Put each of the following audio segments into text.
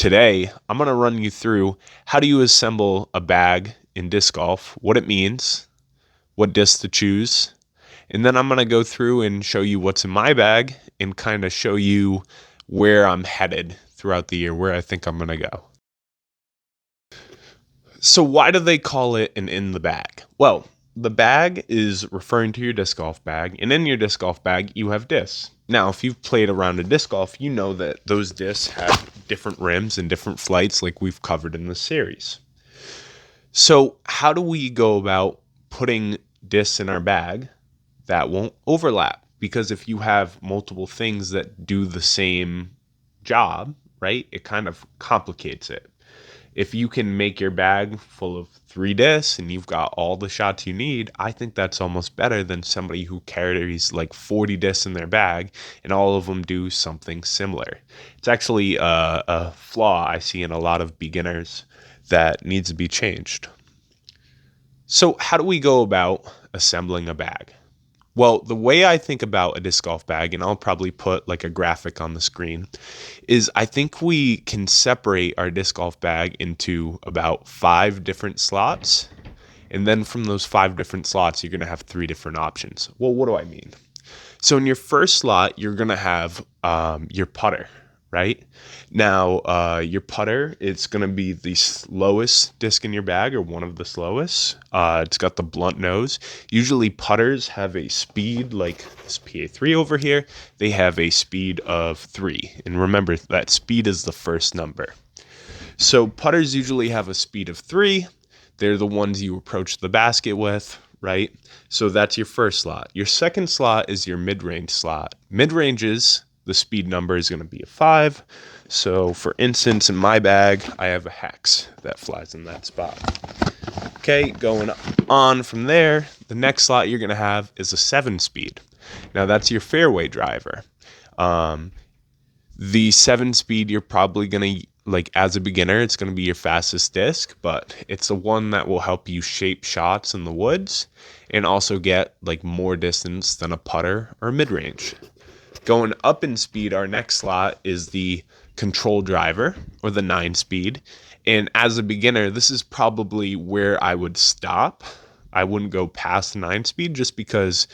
Today, I'm going to run you through how do you assemble a bag in disc golf, what it means, what disc to choose, and then I'm going to go through and show you what's in my bag and kind of show you where I'm headed throughout the year, where I think I'm going to go. So why do they call it an in the bag? Well, the bag is referring to your disc golf bag, and in your disc golf bag, you have discs. Now, if you've played around a disc golf, you know that those discs have different rims and different flights like we've covered in this series. So how do we go about putting discs in our bag that won't overlap? Because if you have multiple things that do the same job, right, it kind of complicates it. If you can make your bag full of 3 discs and you've got all the shots you need, I think that's almost better than somebody who carries like 40 discs in their bag and all of them do something similar. It's actually a flaw I see in a lot of beginners that needs to be changed. So how do we go about assembling a bag? Well, the way I think about a disc golf bag, and I'll probably put like a graphic on the screen, is I think we can separate our disc golf bag into about 5 different slots. And then from those 5 different slots, you're going to have 3 different options. Well, what do I mean? So in your first slot, you're going to have your putter, right? Now, your putter, it's going to be the slowest disc in your bag or one of the slowest. It's got the blunt nose. Usually putters have a speed like this PA3 over here. They have a speed of 3. And remember, that speed is the first number. So putters usually have a speed of 3. They're the ones you approach the basket with, right? So that's your first slot. Your second slot is your mid-range slot. Mid-ranges, the speed number is going to be a 5. So for instance, in my bag, I have a hex that flies in that spot. Okay, going on from there, the next slot you're going to have is a 7 speed. Now that's your fairway driver. The 7 speed, you're probably going to, like as a beginner, it's going to be your fastest disc, but it's the one that will help you shape shots in the woods and also get like more distance than a putter or mid-range. Going up in speed, our next slot is the control driver or the 9 speed. And as a beginner, this is probably where I would stop. I wouldn't go past 9 speed just because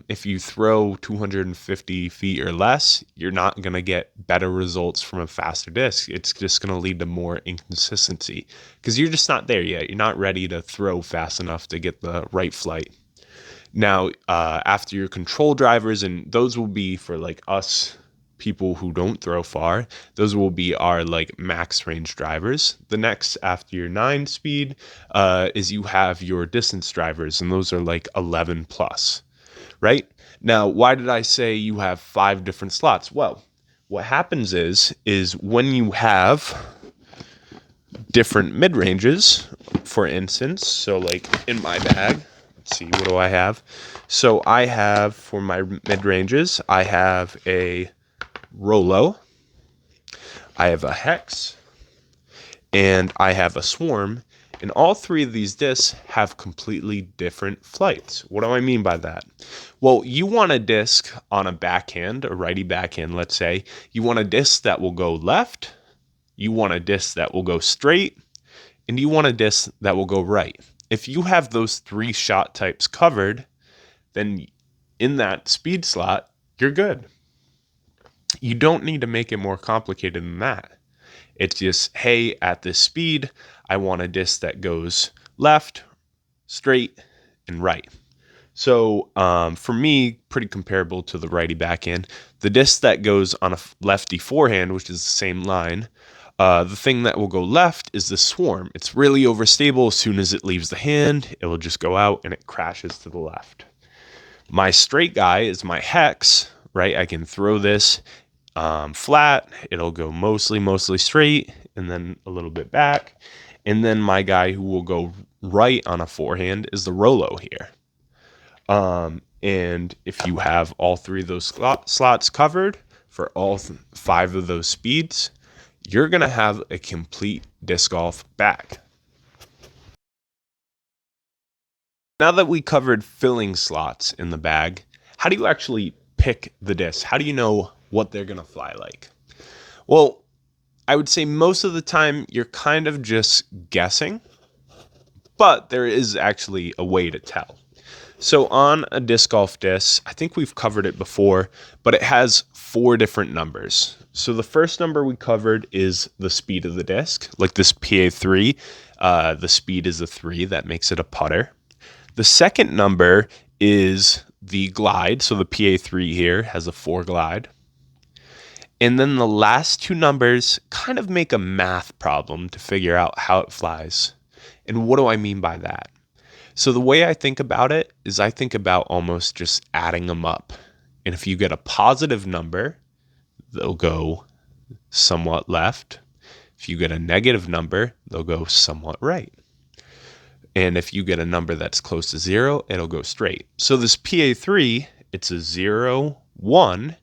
if you throw 250 feet or less, you're not going to get better results from a faster disc. It's just going to lead to more inconsistency because you're just not there yet. You're not ready to throw fast enough to get the right flight. Now, after your control drivers, and those will be for like us people who don't throw far, those will be our like max range drivers. The next after your 9 speed is you have your distance drivers, and those are like 11 plus, right? Now, why did I say you have 5 different slots? Well, what happens is when you have different mid ranges, for instance, so like in my bag, let's see, what do I have? So I have for my mid ranges, I have a Rolo, I have a Hex, and I have a Swarm. And all 3 of these discs have completely different flights. What do I mean by that? Well, you want a disc on a backhand, a righty backhand, let's say. You want a disc that will go left, you want a disc that will go straight, and you want a disc that will go right. If you have those 3 shot types covered, then in that speed slot, you're good. You don't need to make it more complicated than that. It's just, hey, at this speed, I want a disc that goes left, straight, and right. So for me, pretty comparable to the righty backhand. The disc that goes on a lefty forehand, which is the same line, the thing that will go left is the Swarm. It's really overstable. As soon as it leaves the hand, it will just go out and it crashes to the left. My straight guy is my Hex, right? I can throw this flat. It'll go mostly straight and then a little bit back. And then my guy who will go right on a forehand is the Rolo here. And if you have all 3 of those slots covered for all 5 of those speeds, you're going to have a complete disc golf bag. Now that we covered filling slots in the bag, how do you actually pick the discs? How do you know what they're going to fly like? Well, I would say most of the time you're kind of just guessing, but there is actually a way to tell. So on a disc golf disc, I think we've covered it before, but it has 4 different numbers. So the first number we covered is the speed of the disc. Like this PA3, the speed is a 3. That makes it a putter. The second number is the glide. So the PA3 here has a 4 glide. And then the last 2 numbers kind of make a math problem to figure out how it flies. And what do I mean by that? So the way I think about it is I think about almost just adding them up. And if you get a positive number, they'll go somewhat left. If you get a negative number, they'll go somewhat right. And if you get a number that's close to 0, it'll go straight. So this PA3, it's a 0, 1.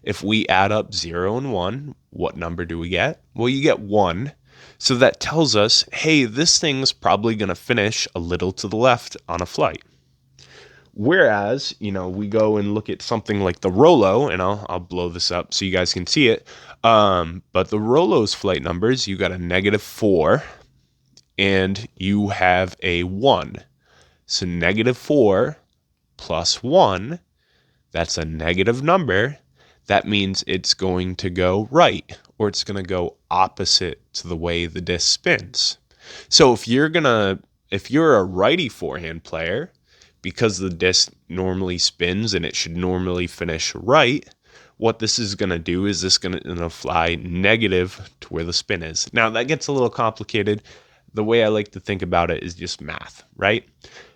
If we add up 0 and 1, what number do we get? Well, you get 1. So that tells us, hey, this thing's probably going to finish a little to the left on a flight. Whereas, we go and look at something like the Rolo, and I'll blow this up so you guys can see it. But the Rolo's flight numbers, you got a -4 and you have a 1. So -4 plus 1, that's a negative number. That means it's going to go right, or it's going to go opposite to the way the disc spins. So if you're a righty forehand player, because the disc normally spins and it should normally finish right, what this is going to do is this going to fly negative to where the spin is. Now that gets a little complicated. The way I like to think about it is just math, right?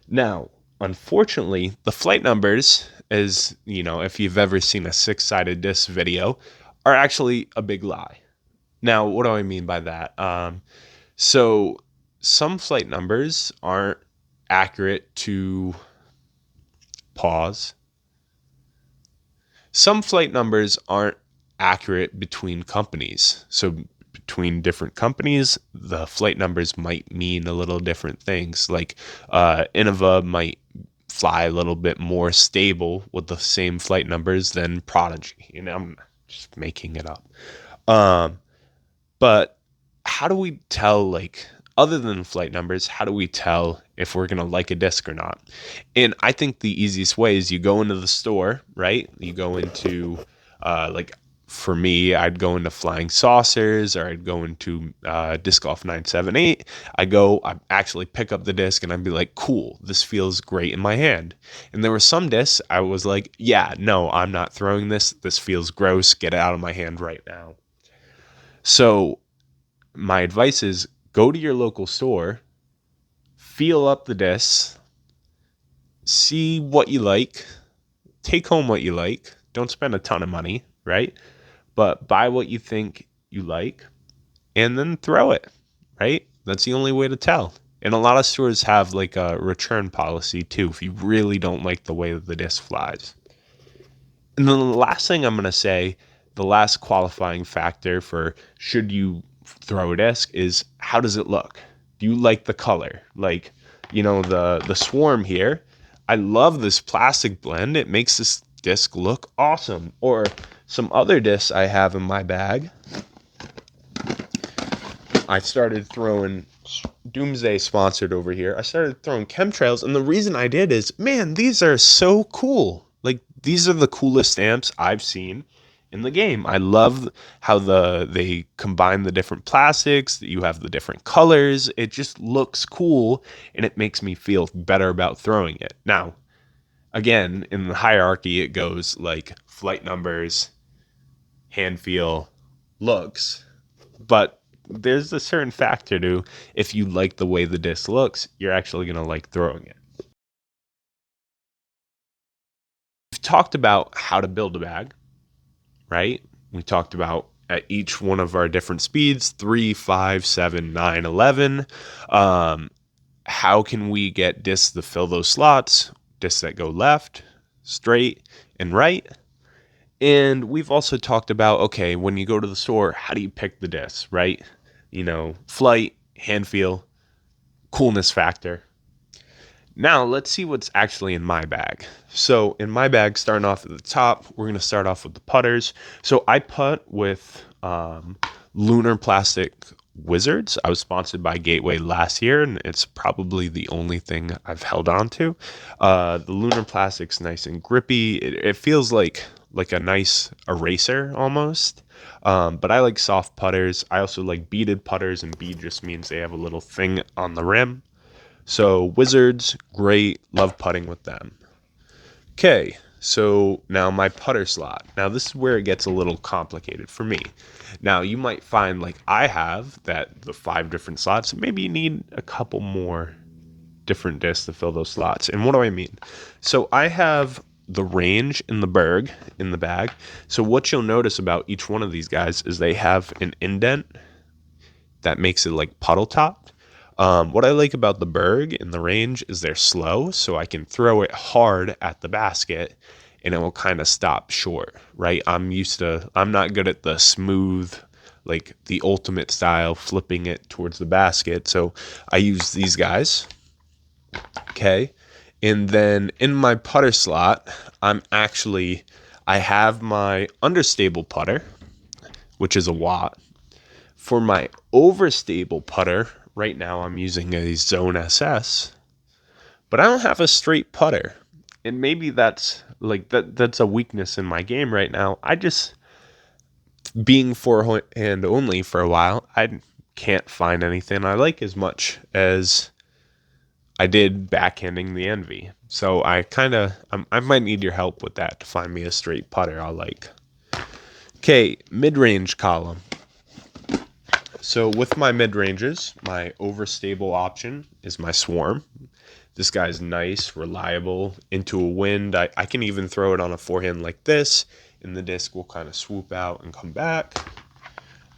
Now, unfortunately, the flight numbers, as if you've ever seen a 6-sided disc video, are actually a big lie. Now, what do I mean by that? So some flight numbers aren't accurate to pause. Some flight numbers aren't accurate between companies. So between different companies, the flight numbers might mean a little different things. Like Innova might fly a little bit more stable with the same flight numbers than Prodigy. I'm just making it up. But how do we tell, other than flight numbers, how do we tell if we're going to like a disc or not? And I think the easiest way is you go into the store, right? You go into, for me, I'd go into Flying Saucers, or I'd go into Disc Golf 978. I actually pick up the disc and I'd be like, cool, this feels great in my hand. And there were some discs I was like, yeah, no, I'm not throwing this. This feels gross. Get it out of my hand right now. So my advice is go to your local store, feel up the discs, see what you like, take home what you like. Don't spend a ton of money, right? But buy what you think you like and then throw it, right? That's the only way to tell. And a lot of stores have a return policy too if you really don't like the way that the disc flies. And then the last thing I'm going to say, the last qualifying factor for should you throw a disc is, how does it look? Do you like the color? The Swarm here, I love this plastic blend. It makes this disc look awesome. Or some other discs I have in my bag. I started throwing, Doomsday sponsored over here, I started throwing chemtrails, and the reason I did is, man, these are so cool. These are the coolest stamps I've seen in the game. I love how they combine the different plastics, that you have the different colors. It just looks cool, and it makes me feel better about throwing it. Now, again, in the hierarchy, it goes flight numbers, hand feel, looks, but there's a certain factor to, if you like the way the disc looks, you're actually going to like throwing it. We've talked about how to build a bag, right? We talked about at each one of our different speeds, 3, 5, 7, 9, 11. How can we get discs to fill those slots? Discs that go left, straight, and right. And we've also talked about, okay, when you go to the store, how do you pick the discs, right? Flight, hand feel, coolness factor. Now, let's see what's actually in my bag. So in my bag, starting off at the top, we're going to start off with the putters. So I putt with Lunar Plastic Wizards. I was sponsored by Gateway last year, and it's probably the only thing I've held on to. The Lunar Plastic's nice and grippy. It feels like a nice eraser almost. But I like soft putters. I also like beaded putters, and bead just means they have a little thing on the rim. So Wizards, great. Love putting with them. Okay, so now my putter slot. Now this is where it gets a little complicated for me. Now you might find like I have that the 5 different slots. Maybe you need a couple more different discs to fill those slots. And what do I mean? So I have the range and the berg in the bag. So what you'll notice about each one of these guys is they have an indent that makes it like puddle top. What I like about the Berg and the range is they're slow, so I can throw it hard at the basket and it will kind of stop short, right? I'm not good at the smooth, like the ultimate style, flipping it towards the basket. So I use these guys, okay? And then in my putter slot, I have my understable putter, which is a watt. For my overstable putter, right now I'm using a Zone SS, but I don't have a straight putter. And maybe that's a weakness in my game right now. I just being forehand only for a while, I can't find anything I like as much as I did backhanding the Envy. So I might need your help with that to find me a straight putter I like. Okay, mid-range column. So with my mid-ranges, my overstable option is my Swarm. This guy's nice, reliable, into a wind. I can even throw it on a forehand like this, and the disc will kind of swoop out and come back.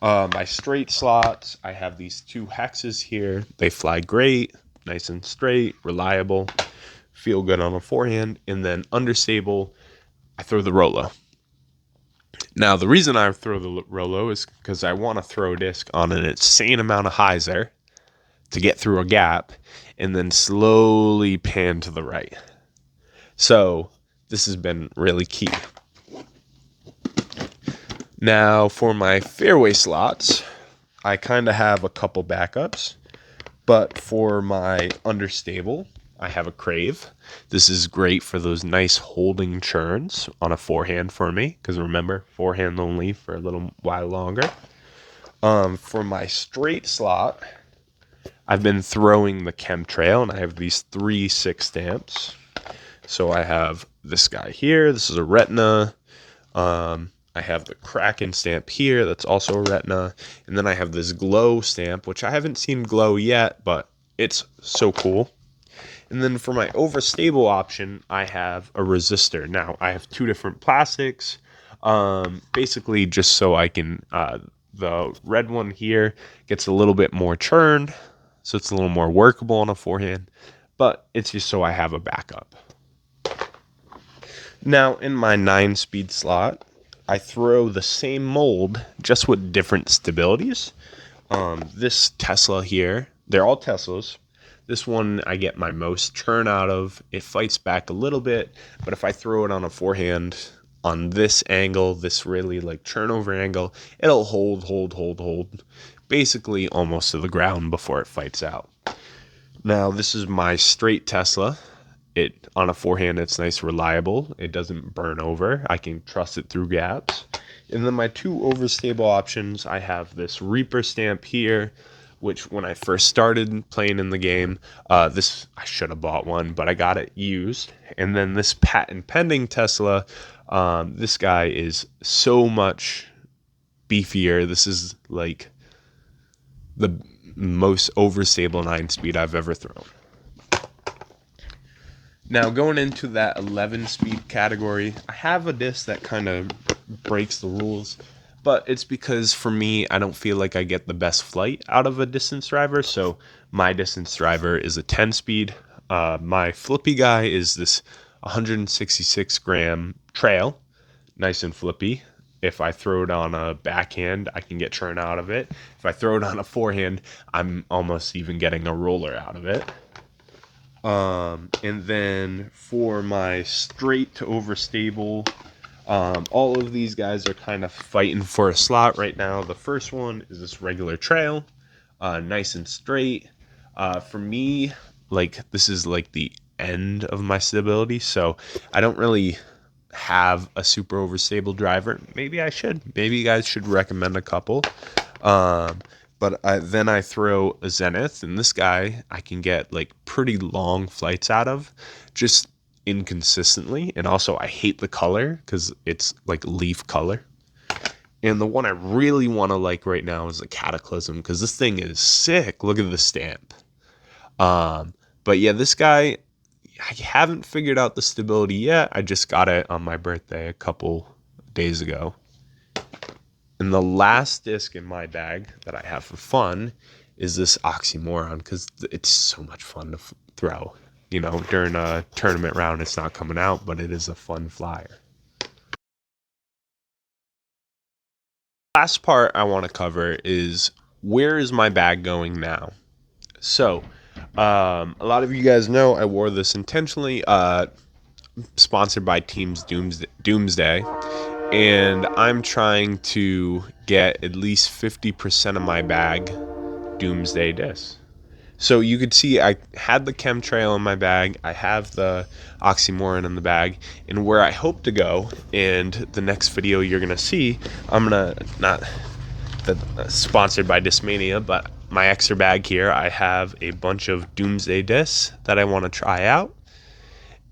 My straight slots, I have these 2 hexes here. They fly great, nice and straight, reliable, feel good on a forehand. And then understable, I throw the Rolo. Now, the reason I throw the Rolo is because I want to throw a disc on an insane amount of hyzer to get through a gap and then slowly pan to the right. So this has been really key. Now, for my fairway slots, I kind of have a couple backups, but for my understable, I have a Crave. This is great for those nice holding churns on a forehand for me, because remember, forehand only for a little while longer. For my straight slot, I've been throwing the Chemtrail, and I have these 3 6 stamps. So I have this guy here. This is a Retina. I have the Kraken stamp here. That's also a Retina. And then I have this Glow stamp, which I haven't seen glow yet, but it's so cool. And then for my overstable option, I have a resistor. Now, I have 2 different plastics, basically just so I can, the red one here gets a little bit more churned, so it's a little more workable on a forehand, but it's just so I have a backup. Now, in my 9-speed slot, I throw the same mold, just with different stabilities. This Tesla here, they're all Teslas. This one I get my most churn out of. It fights back a little bit, but if I throw it on a forehand on this angle, this really like churn over angle, it'll hold, basically almost to the ground before it fights out. Now, this is my straight Tesla. It on a forehand, it's nice, reliable. It doesn't burn over. I can trust it through gaps. And then my 2 overstable options, I have this Reaper stamp here, which when I first started playing in the game, this I should have bought one, but I got it used. And then this patent pending Tesla, this guy is so much beefier. This is like the most overstable 9-speed I've ever thrown. Now, going into that 11-speed category, I have a disc that kind of breaks the rules, but it's because for me, I don't feel like I get the best flight out of a distance driver, so my distance driver is a 10-speed. My flippy guy is this 166-gram trail, nice and flippy. If I throw it on a backhand, I can get churn out of it. If I throw it on a forehand, I'm almost even getting a roller out of it. And then for my straight to overstable, All of these guys are kind of fighting for a slot right now. The first one is this regular trail, nice and straight. For me, like this is like the end of my stability, so I don't really have a super overstable driver. Maybe I should. Maybe you guys should recommend a couple. Um, then I throw a Zenith, and this guy I can get like pretty long flights out of, just inconsistently. And also, I hate the color because it's like leaf color. And the one I really want to like right now is the Cataclysm because this thing is sick. Look at the stamp. Um, but yeah, this guy, I haven't figured out the stability yet. I just got it on my birthday a couple days ago. And the last disc in my bag that I have for fun is this Oxymoron because it's so much fun to throw. You know, during a tournament round, it's not coming out, but it is a fun flyer. Last part I want to cover is where is my bag going now? So, a lot of you guys know I wore this intentionally, sponsored by Teams Doomsday, and I'm trying to get at least 50% of my bag Doomsday discs. So you could see I had the chemtrail in my bag, I have the oxymoron in the bag, and where I hope to go, and the next video you're gonna see, I'm gonna not sponsored by Discmania, but my extra bag here, I have a bunch of Doomsday discs that I want to try out,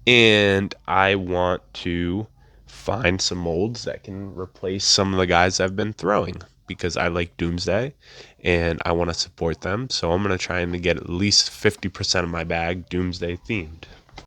and I want to find some molds that can replace some of the guys I've been throwing because I like Doomsday and I want to support them. So I'm going to try and get at least 50% of my bag Doomsday themed.